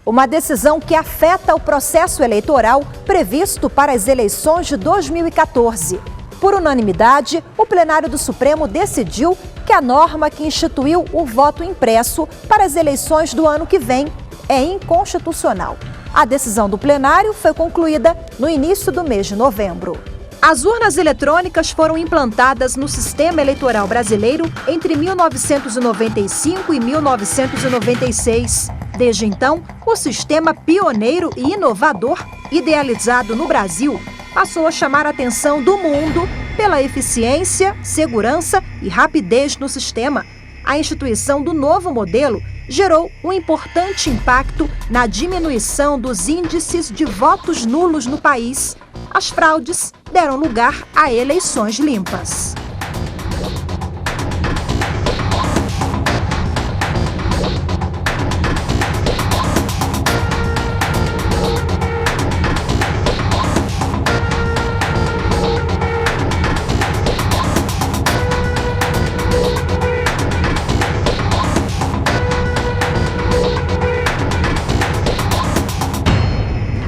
Uma decisão que afeta o processo eleitoral previsto para as eleições de 2014. Por unanimidade, o plenário do Supremo decidiu que a norma que instituiu o voto impresso para as eleições do ano que vem é inconstitucional. A decisão do plenário foi concluída no início do mês de novembro. As urnas eletrônicas foram implantadas no sistema eleitoral brasileiro entre 1995 e 1996. Desde então, o sistema pioneiro e inovador, idealizado no Brasil, passou a chamar a atenção do mundo pela eficiência, segurança e rapidez no sistema. A instituição do novo modelo gerou um importante impacto na diminuição dos índices de votos nulos no país. As fraudes deram lugar a eleições limpas.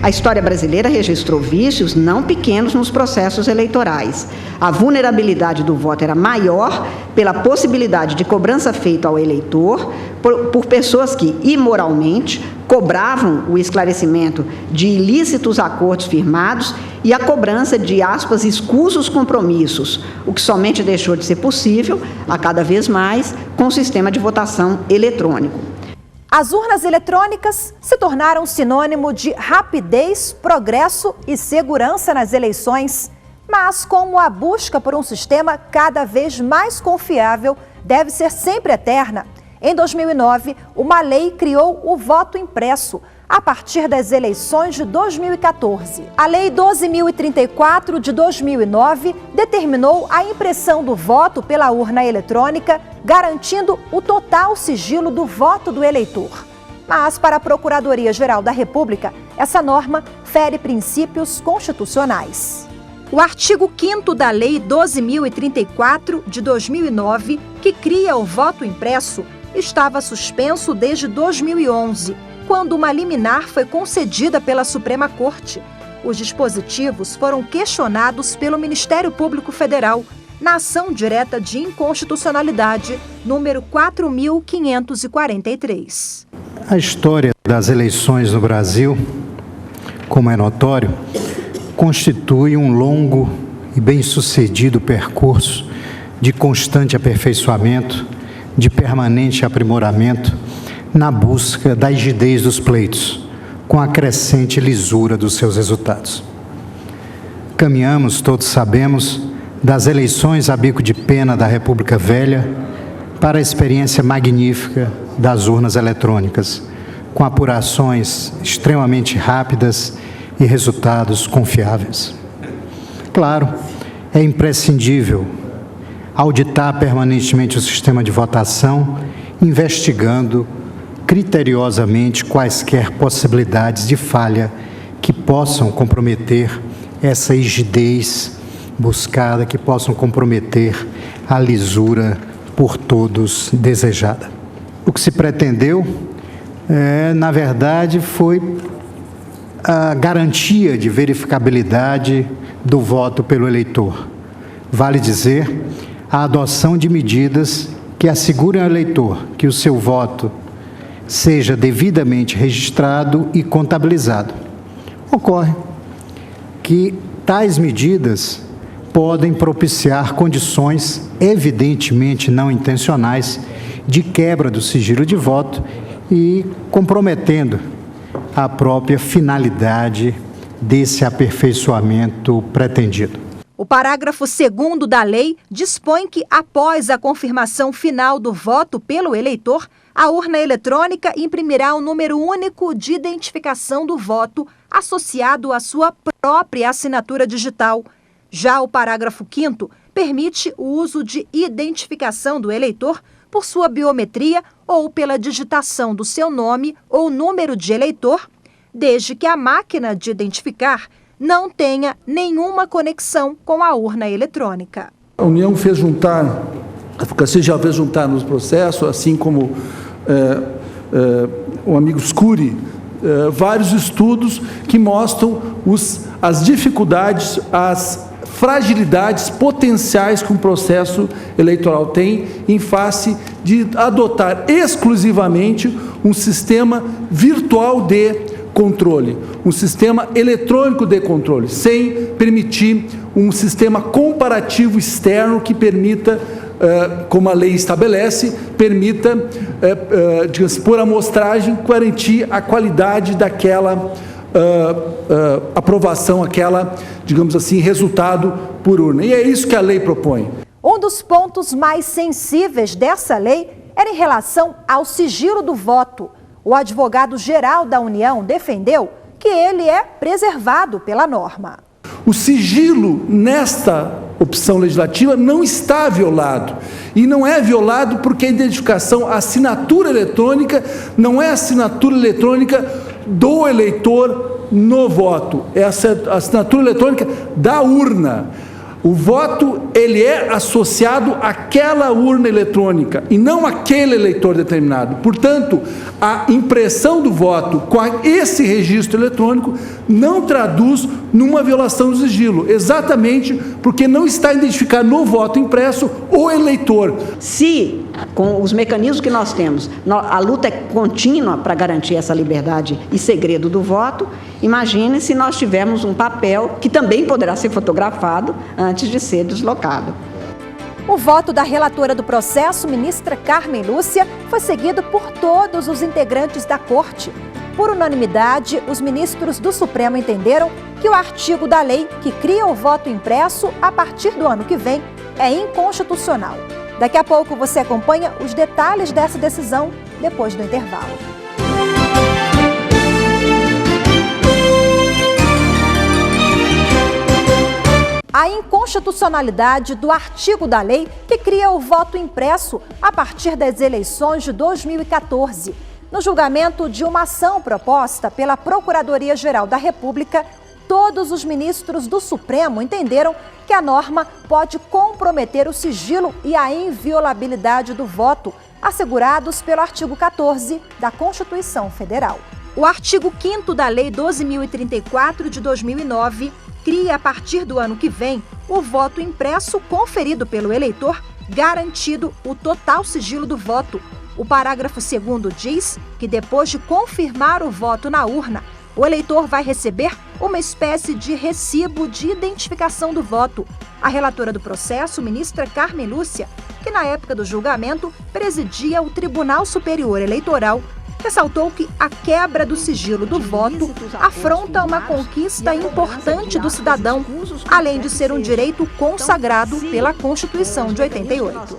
A história brasileira registrou vícios não pequenos nos processos eleitorais. A vulnerabilidade do voto era maior pela possibilidade de cobrança feita ao eleitor por pessoas que, imoralmente, cobravam o esclarecimento de ilícitos acordos firmados e a cobrança de, aspas, escusos compromissos, o que somente deixou de ser possível, a cada vez mais, com o sistema de votação eletrônico. As urnas eletrônicas se tornaram sinônimo de rapidez, progresso e segurança nas eleições. Mas como a busca por um sistema cada vez mais confiável deve ser sempre eterna, em 2009, uma lei criou o voto impresso, a partir das eleições de 2014. A Lei 12.034 de 2009 determinou a impressão do voto pela urna eletrônica, garantindo o total sigilo do voto do eleitor. Mas, para a Procuradoria-Geral da República, essa norma fere princípios constitucionais. O artigo 5º da Lei 12.034 de 2009, que cria o voto impresso, estava suspenso desde 2011, quando uma liminar foi concedida pela Suprema Corte. Os dispositivos foram questionados pelo Ministério Público Federal na ação direta de inconstitucionalidade número 4.543. A história das eleições no Brasil, como é notório, constitui um longo e bem-sucedido percurso de constante aperfeiçoamento, de permanente aprimoramento na busca da rigidez dos pleitos, com a crescente lisura dos seus resultados. Caminhamos, todos sabemos, das eleições a bico de pena da República Velha para a experiência magnífica das urnas eletrônicas, com apurações extremamente rápidas e resultados confiáveis. Claro, é imprescindível auditar permanentemente o sistema de votação, investigando criteriosamente quaisquer possibilidades de falha que possam comprometer essa rigidez buscada, que possam comprometer a lisura por todos desejada. O que se pretendeu, na verdade, foi a garantia de verificabilidade do voto pelo eleitor. Vale dizer, a adoção de medidas que assegurem ao eleitor que o seu voto seja devidamente registrado e contabilizado. Ocorre que tais medidas podem propiciar condições evidentemente não intencionais de quebra do sigilo de voto e comprometendo a própria finalidade desse aperfeiçoamento pretendido. O parágrafo 2º da lei dispõe que, após a confirmação final do voto pelo eleitor, a urna eletrônica imprimirá um número único de identificação do voto associado à sua própria assinatura digital. Já o parágrafo 5º permite o uso de identificação do eleitor por sua biometria ou pela digitação do seu nome ou número de eleitor, desde que a máquina de identificar não tenha nenhuma conexão com a urna eletrônica. A União fez juntar, a advocacia já fez juntar nos processos, assim como o amigo Scuri vários estudos que mostram as dificuldades, as fragilidades potenciais que um processo eleitoral tem em face de adotar exclusivamente um sistema virtual de controle, um sistema eletrônico de controle, sem permitir um sistema comparativo externo que permita, como a lei estabelece, permita, digamos, por amostragem, garantir a qualidade daquela aprovação, aquela, digamos assim, resultado por urna. E é isso que a lei propõe. Um dos pontos mais sensíveis dessa lei era em relação ao sigilo do voto. O advogado-geral da União defendeu que ele é preservado pela norma. O sigilo nesta opção legislativa não está violado. E não é violado porque a identificação, a assinatura eletrônica, não é a assinatura eletrônica do eleitor no voto, é a assinatura eletrônica da urna. O voto, ele é associado àquela urna eletrônica e não àquele eleitor determinado. Portanto, a impressão do voto com esse registro eletrônico não traduz numa violação do sigilo, exatamente porque não está identificado no voto impresso o eleitor. Se, com os mecanismos que nós temos, a luta é contínua para garantir essa liberdade e segredo do voto, imagine se nós tivermos um papel que também poderá ser fotografado antes de ser deslocado. O voto da relatora do processo, ministra Carmen Lúcia, foi seguido por todos os integrantes da Corte. Por unanimidade, os ministros do Supremo entenderam que o artigo da lei que cria o voto impresso a partir do ano que vem é inconstitucional. Daqui a pouco você acompanha os detalhes dessa decisão depois do intervalo. A inconstitucionalidade do artigo da lei que cria o voto impresso a partir das eleições de 2014. No julgamento de uma ação proposta pela Procuradoria-Geral da República, todos os ministros do Supremo entenderam que a norma pode comprometer o sigilo e a inviolabilidade do voto, assegurados pelo artigo 14 da Constituição Federal. O artigo 5º da Lei 12.034 de 2009 cria, a partir do ano que vem, o voto impresso conferido pelo eleitor, garantido o total sigilo do voto. O parágrafo 2º diz que, depois de confirmar o voto na urna, o eleitor vai receber uma espécie de recibo de identificação do voto. A relatora do processo, ministra Carmen Lúcia, que na época do julgamento presidia o Tribunal Superior Eleitoral, ressaltou que a quebra do sigilo do voto afronta uma conquista importante do cidadão, além de ser um direito consagrado pela Constituição de 88.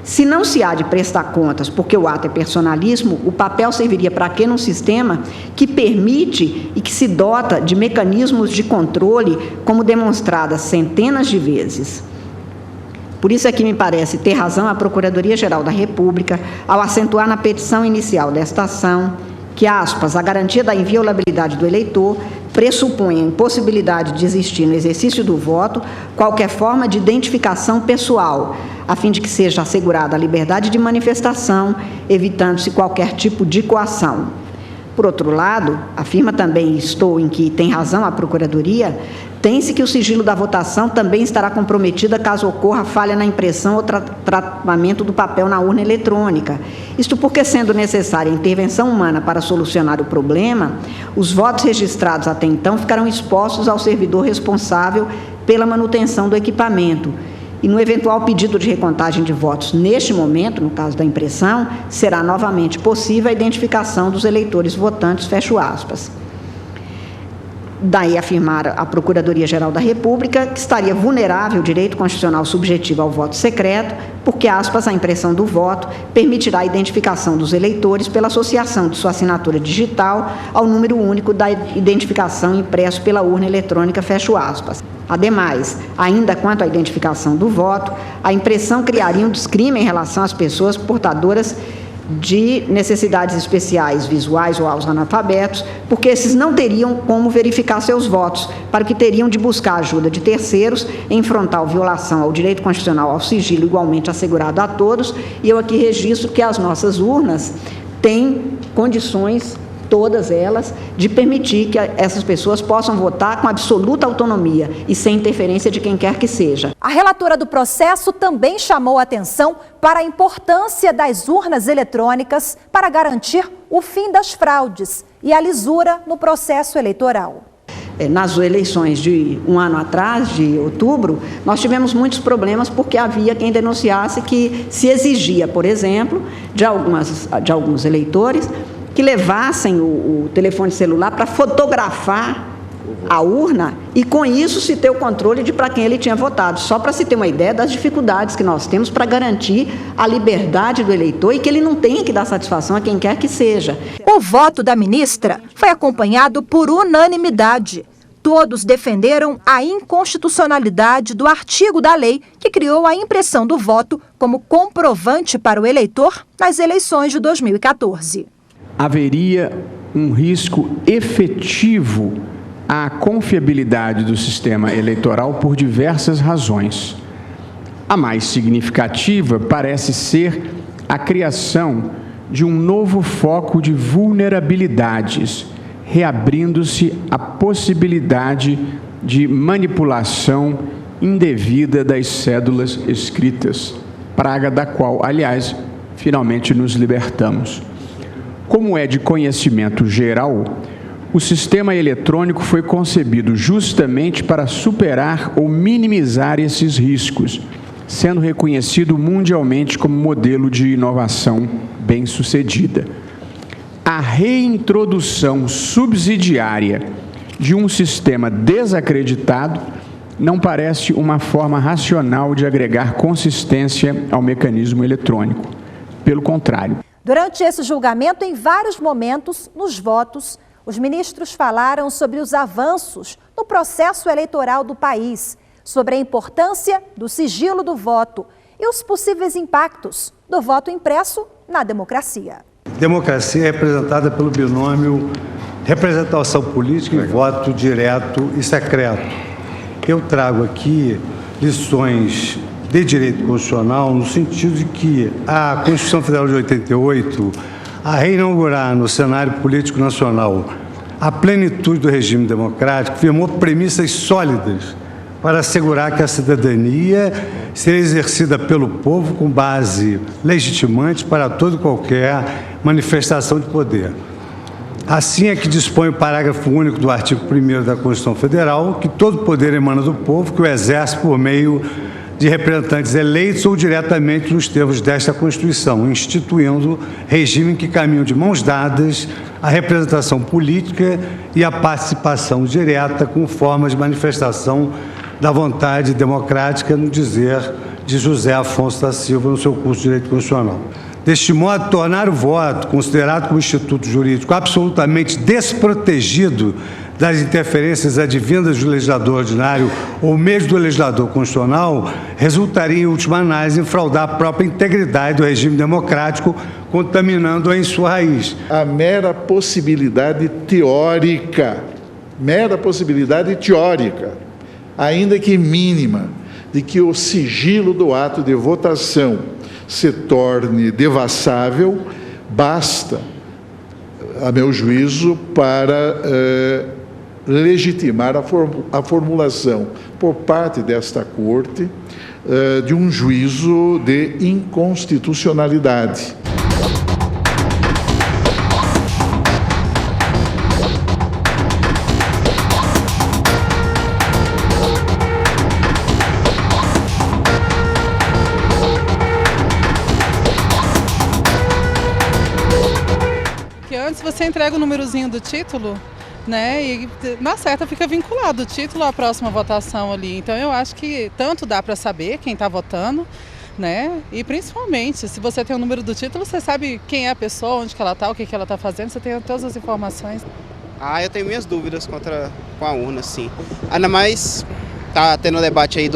Se não se há de prestar contas porque o ato é personalismo, o papel serviria para quê num sistema que permite e que se dota de mecanismos de controle, como demonstradas centenas de vezes. Por isso é que me parece ter razão a Procuradoria-Geral da República ao acentuar na petição inicial desta ação que, aspas, a garantia da inviolabilidade do eleitor pressupõe a impossibilidade de existir no exercício do voto qualquer forma de identificação pessoal, a fim de que seja assegurada a liberdade de manifestação, evitando-se qualquer tipo de coação. Por outro lado, afirma também, estou em que tem razão a Procuradoria, tem-se que o sigilo da votação também estará comprometida caso ocorra falha na impressão ou tratamento do papel na urna eletrônica. Isto porque, sendo necessária a intervenção humana para solucionar o problema, os votos registrados até então ficarão expostos ao servidor responsável pela manutenção do equipamento. E no eventual pedido de recontagem de votos neste momento, no caso da impressão, será novamente possível a identificação dos eleitores votantes, fecho aspas. Daí afirmar a Procuradoria-Geral da República que estaria vulnerável o direito constitucional subjetivo ao voto secreto, porque, aspas, a impressão do voto permitirá a identificação dos eleitores pela associação de sua assinatura digital ao número único da identificação impresso pela urna eletrônica, fecho aspas. Ademais, ainda quanto à identificação do voto, a impressão criaria um descrime em relação às pessoas portadoras de necessidades especiais visuais ou aos analfabetos, porque esses não teriam como verificar seus votos, para o que teriam de buscar a ajuda de terceiros em frontal violação ao direito constitucional ao sigilo igualmente assegurado a todos. E eu aqui registro que as nossas urnas têm condições todas elas, de permitir que essas pessoas possam votar com absoluta autonomia e sem interferência de quem quer que seja. A relatora do processo também chamou a atenção para a importância das urnas eletrônicas para garantir o fim das fraudes e a lisura no processo eleitoral. Nas eleições de um ano atrás, de outubro, nós tivemos muitos problemas porque havia quem denunciasse que se exigia, por exemplo, de alguns eleitores que levassem o telefone celular para fotografar a urna e, com isso, se ter o controle de para quem ele tinha votado. Só para se ter uma ideia das dificuldades que nós temos para garantir a liberdade do eleitor e que ele não tenha que dar satisfação a quem quer que seja. O voto da ministra foi acompanhado por unanimidade. Todos defenderam a inconstitucionalidade do artigo da lei que criou a impressão do voto como comprovante para o eleitor nas eleições de 2014. Haveria um risco efetivo à confiabilidade do sistema eleitoral por diversas razões. A mais significativa parece ser a criação de um novo foco de vulnerabilidades, reabrindo-se a possibilidade de manipulação indevida das cédulas escritas, praga da qual, aliás, finalmente nos libertamos. Como é de conhecimento geral, o sistema eletrônico foi concebido justamente para superar ou minimizar esses riscos, sendo reconhecido mundialmente como modelo de inovação bem-sucedida. A reintrodução subsidiária de um sistema desacreditado não parece uma forma racional de agregar consistência ao mecanismo eletrônico. Pelo contrário. Durante esse julgamento, em vários momentos, nos votos, os ministros falaram sobre os avanços no processo eleitoral do país, sobre a importância do sigilo do voto e os possíveis impactos do voto impresso na democracia. Democracia é representada pelo binômio representação política e voto direto e secreto. Eu trago aqui lições de direito constitucional no sentido de que a Constituição Federal de 88, a reinaugurar no cenário político nacional a plenitude do regime democrático, firmou premissas sólidas para assegurar que a cidadania seja exercida pelo povo com base legitimante para toda e qualquer manifestação de poder. Assim é que dispõe o parágrafo único do artigo 1º da Constituição Federal, que todo poder emana do povo, que o exerce por meio de representantes eleitos ou diretamente nos termos desta Constituição, instituindo regime em que caminham de mãos dadas a representação política e a participação direta com formas de manifestação da vontade democrática, no dizer de José Afonso da Silva no seu curso de Direito Constitucional. Deste modo, tornar o voto, considerado como instituto jurídico absolutamente desprotegido das interferências advindas do legislador ordinário ou mesmo do legislador constitucional, resultaria, em última análise, em fraudar a própria integridade do regime democrático, contaminando-a em sua raiz. A mera possibilidade teórica, ainda que mínima, de que o sigilo do ato de votação se torne devassável, basta, a meu juízo, para legitimar a formulação por parte desta Corte de um juízo de inconstitucionalidade. Antes você entrega o númerozinho do título, né, e na certa fica vinculado o título à próxima votação ali. Então eu acho que tanto dá para saber quem está votando, né, e principalmente se você tem o número do título, você sabe quem é a pessoa, onde que ela está, o que ela está fazendo, você tem todas as informações. Eu tenho minhas dúvidas com a urna, sim. Ainda mais tá tendo debate aí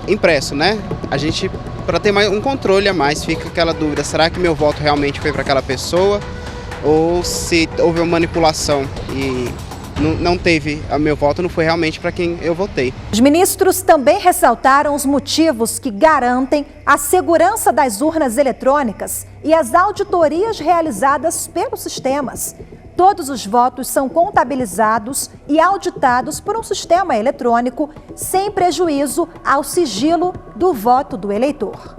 impresso, né? A gente, para ter mais um controle a mais, fica aquela dúvida, será que meu voto realmente foi para aquela pessoa ou se houve uma manipulação e não teve, meu voto não foi realmente para quem eu votei. Os ministros também ressaltaram os motivos que garantem a segurança das urnas eletrônicas e as auditorias realizadas pelos sistemas. Todos os votos são contabilizados e auditados por um sistema eletrônico, sem prejuízo ao sigilo do voto do eleitor.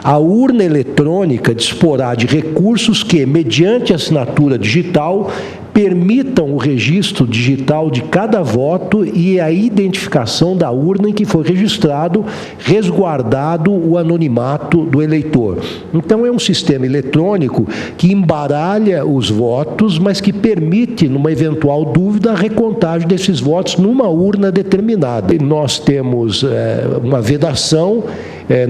A urna eletrônica disporá de recursos que, mediante assinatura digital, permitam o registro digital de cada voto e a identificação da urna em que foi registrado, resguardado o anonimato do eleitor. Então, é um sistema eletrônico que embaralha os votos, mas que permite, numa eventual dúvida, a recontagem desses votos numa urna determinada. E nós temos uma vedação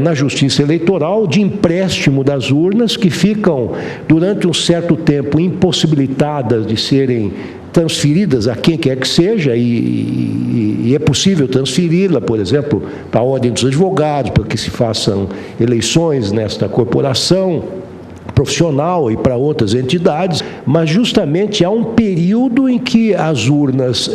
na Justiça Eleitoral de empréstimo das urnas que ficam, durante um certo tempo, impossibilitadas de serem transferidas a quem quer que seja, e é possível transferi-la, por exemplo, para a Ordem dos Advogados, para que se façam eleições nesta corporação profissional e para outras entidades, mas justamente há um período em que as urnas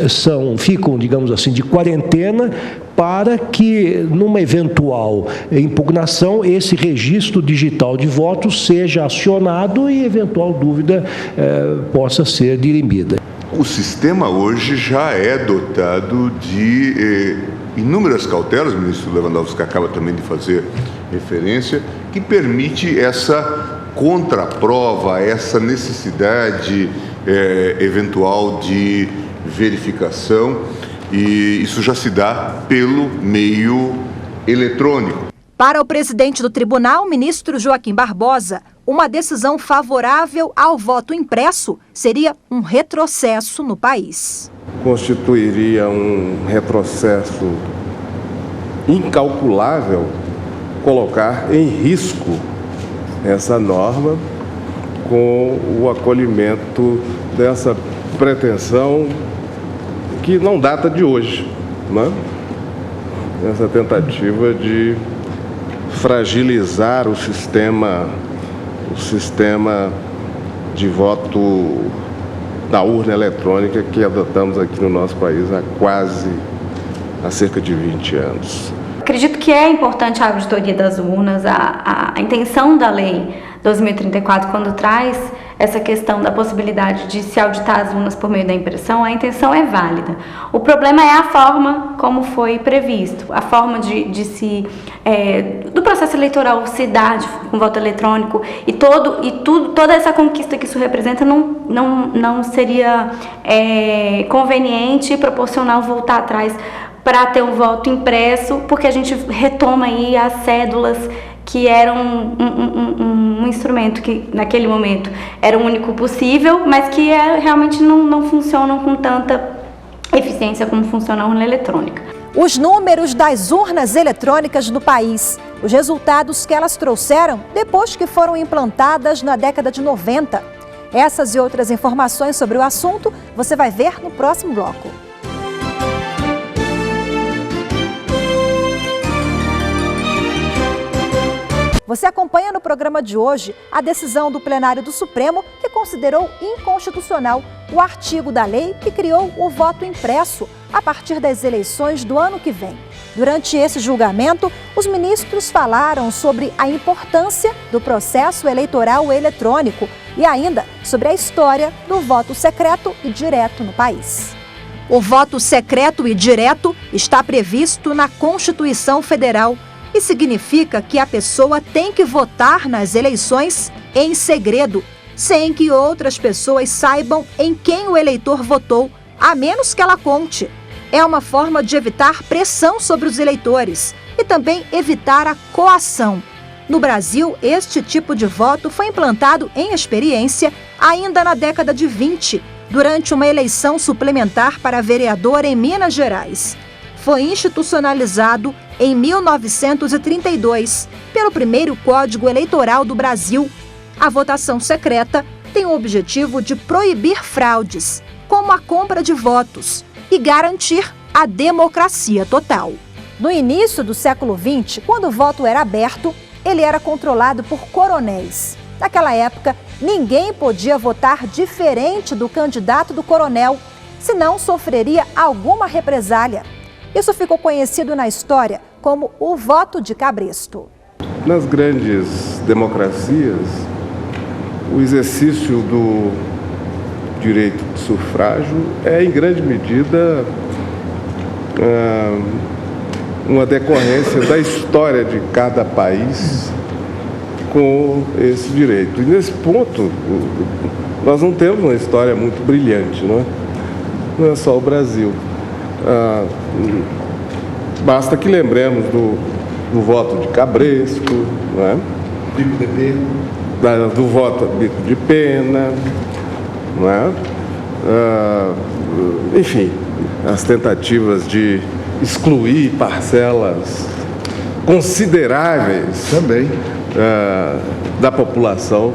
ficam, digamos assim, de quarentena, para que, numa eventual impugnação, esse registro digital de votos seja acionado e, eventual dúvida, possa ser dirimida. O sistema hoje já é dotado de inúmeras cautelas, o ministro Lewandowski acaba também de fazer referência, que permite essa contraprova, essa necessidade eventual de verificação, e isso já se dá pelo meio eletrônico. Para o presidente do tribunal, ministro Joaquim Barbosa, uma decisão favorável ao voto impresso seria um retrocesso no país. Constituiria um retrocesso incalculável colocar em risco essa norma com o acolhimento dessa pretensão que não data de hoje, né? Essa tentativa de fragilizar o sistema de voto da urna eletrônica que adotamos aqui no nosso país há cerca de 20 anos. Acredito que é importante a auditoria das urnas, a intenção da Lei 2034, quando traz essa questão da possibilidade de se auditar as urnas por meio da impressão, a intenção é válida. O problema é a forma como foi previsto, a forma do processo eleitoral se dar com voto eletrônico e toda essa conquista que isso representa não seria conveniente e proporcional voltar atrás para ter um voto impresso, porque a gente retoma aí as cédulas que eram um instrumento que, naquele momento, era o único possível, mas que realmente não funcionam com tanta eficiência como funciona a urna eletrônica. Os números das urnas eletrônicas no país, os resultados que elas trouxeram depois que foram implantadas na década de 90. Essas e outras informações sobre o assunto você vai ver no próximo bloco. Você acompanha no programa de hoje a decisão do plenário do Supremo que considerou inconstitucional o artigo da lei que criou o voto impresso a partir das eleições do ano que vem. Durante esse julgamento, os ministros falaram sobre a importância do processo eleitoral eletrônico e ainda sobre a história do voto secreto e direto no país. O voto secreto e direto está previsto na Constituição Federal e significa que a pessoa tem que votar nas eleições em segredo, sem que outras pessoas saibam em quem o eleitor votou, a menos que ela conte. É uma forma de evitar pressão sobre os eleitores e também evitar a coação. No Brasil, este tipo de voto foi implantado em experiência ainda na década de 20, durante uma eleição suplementar para vereador em Minas Gerais. Foi institucionalizado em 1932 pelo primeiro Código Eleitoral do Brasil. A votação secreta tem o objetivo de proibir fraudes, como a compra de votos, e garantir a democracia total. No início do século XX, quando o voto era aberto, ele era controlado por coronéis. Naquela época, ninguém podia votar diferente do candidato do coronel. senão sofreria alguma represália. Isso ficou conhecido na história como o voto de cabresto. Nas grandes democracias, o exercício do direito de sufrágio é, em grande medida, uma decorrência da história de cada país com esse direito. E nesse ponto, nós não temos uma história muito brilhante, não é só o Brasil. Basta que lembremos do voto de cabresto, não é? Bico de pena. Do voto bico de pena, não é? Enfim, as tentativas de excluir parcelas consideráveis também da população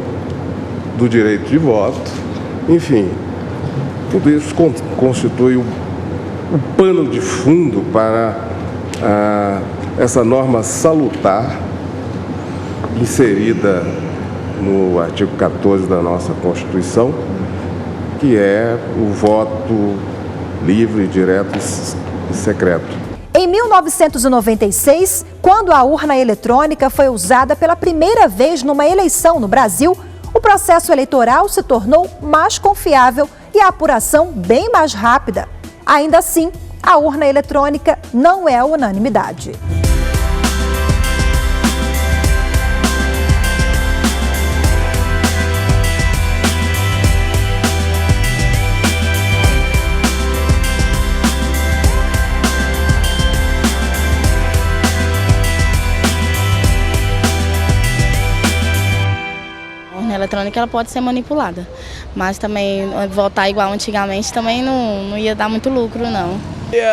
do direito de voto. Enfim, tudo isso constitui o pano de fundo para essa norma salutar inserida no artigo 14 da nossa Constituição, que é o voto livre, direto e secreto. Em 1996, quando a urna eletrônica foi usada pela primeira vez numa eleição no Brasil, o processo eleitoral se tornou mais confiável e a apuração bem mais rápida. Ainda assim, a urna eletrônica não é unanimidade. A eletrônica ela pode ser manipulada, mas também votar igual antigamente também não ia dar muito lucro, não.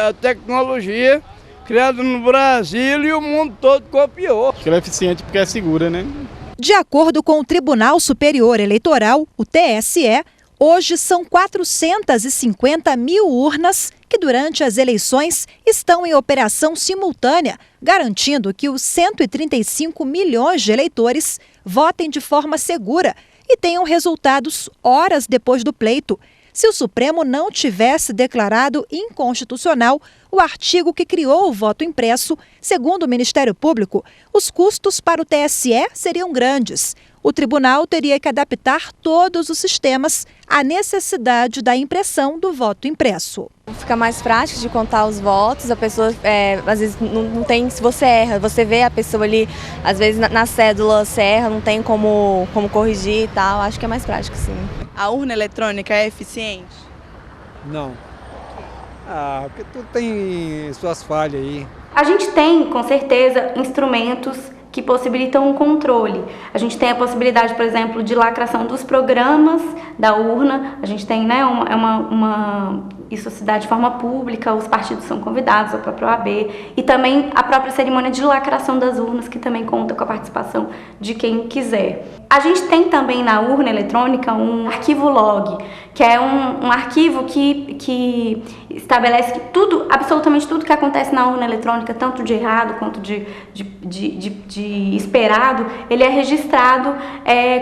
A tecnologia criada no Brasil e o mundo todo copiou. Acho que ela é eficiente porque é segura, né? De acordo com o Tribunal Superior Eleitoral, o TSE, hoje são 450 mil urnas que durante as eleições estão em operação simultânea, garantindo que os 135 milhões de eleitores votem de forma segura e tenham resultados horas depois do pleito. Se o Supremo não tivesse declarado inconstitucional o artigo que criou o voto impresso, segundo o Ministério Público, os custos para o TSE seriam grandes. O tribunal teria que adaptar todos os sistemas à necessidade da impressão do voto impresso. Fica mais prático de contar os votos, a pessoa às vezes não tem, se você erra, você vê a pessoa ali, às vezes na cédula você erra, não tem como corrigir e tal, acho que é mais prático, sim. A urna eletrônica é eficiente? Não. Porque tudo tem suas falhas aí. A gente tem, com certeza, instrumentos que possibilitam um controle. A gente tem a possibilidade, por exemplo, de lacração dos programas da urna. A gente tem, isso se dá de forma pública, os partidos são convidados, a própria OAB, e também a própria cerimônia de lacração das urnas, que também conta com a participação de quem quiser. A gente tem também na urna eletrônica um arquivo log, que é um arquivo que estabelece que absolutamente tudo que acontece na urna eletrônica, tanto de errado quanto de esperado, ele é registrado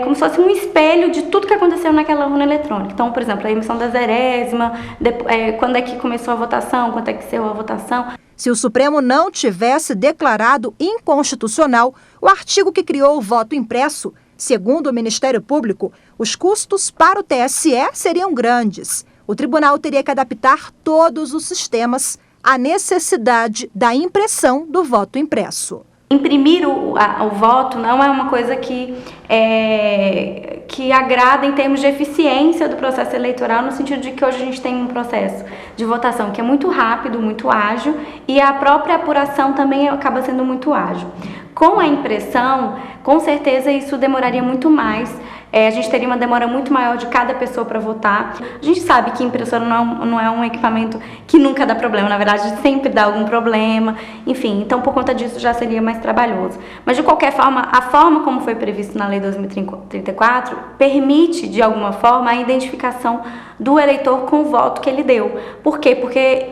como se fosse um espelho de tudo que aconteceu naquela urna eletrônica. Então, por exemplo, a emissão da zerésima, quando é que começou a votação, quando é que encerrou a votação. Se o Supremo não tivesse declarado inconstitucional o artigo que criou o voto impresso, segundo o Ministério Público, os custos para o TSE seriam grandes. O tribunal teria que adaptar todos os sistemas à necessidade da impressão do voto impresso. Imprimir o voto não é uma coisa que agrada em termos de eficiência do processo eleitoral, no sentido de que hoje a gente tem um processo de votação que é muito rápido, muito ágil, e a própria apuração também acaba sendo muito ágil. Com a impressão, com certeza isso demoraria muito mais. A gente teria uma demora muito maior de cada pessoa para votar. A gente sabe que impressora não é um equipamento que nunca dá problema, na verdade sempre dá algum problema, enfim, então por conta disso já seria mais trabalhoso. Mas de qualquer forma, a forma como foi previsto na Lei 2034 permite, de alguma forma, a identificação do eleitor com o voto que ele deu. Por quê? Porque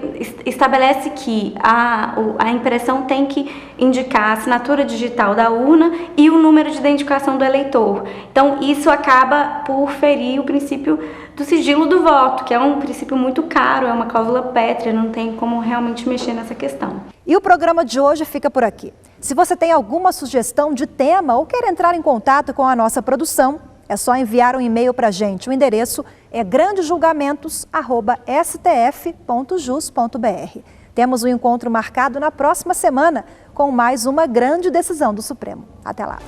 estabelece que a impressão tem que indicar a assinatura digital da urna e o número de identificação do eleitor. Então, isso acaba por ferir o princípio do sigilo do voto, que é um princípio muito caro, é uma cláusula pétrea, não tem como realmente mexer nessa questão. E o programa de hoje fica por aqui. Se você tem alguma sugestão de tema ou quer entrar em contato com a nossa produção, é só enviar um e-mail para a gente. O endereço é grandejulgamentos@stf.jus.br. Temos um encontro marcado na próxima semana com mais uma grande decisão do Supremo. Até lá!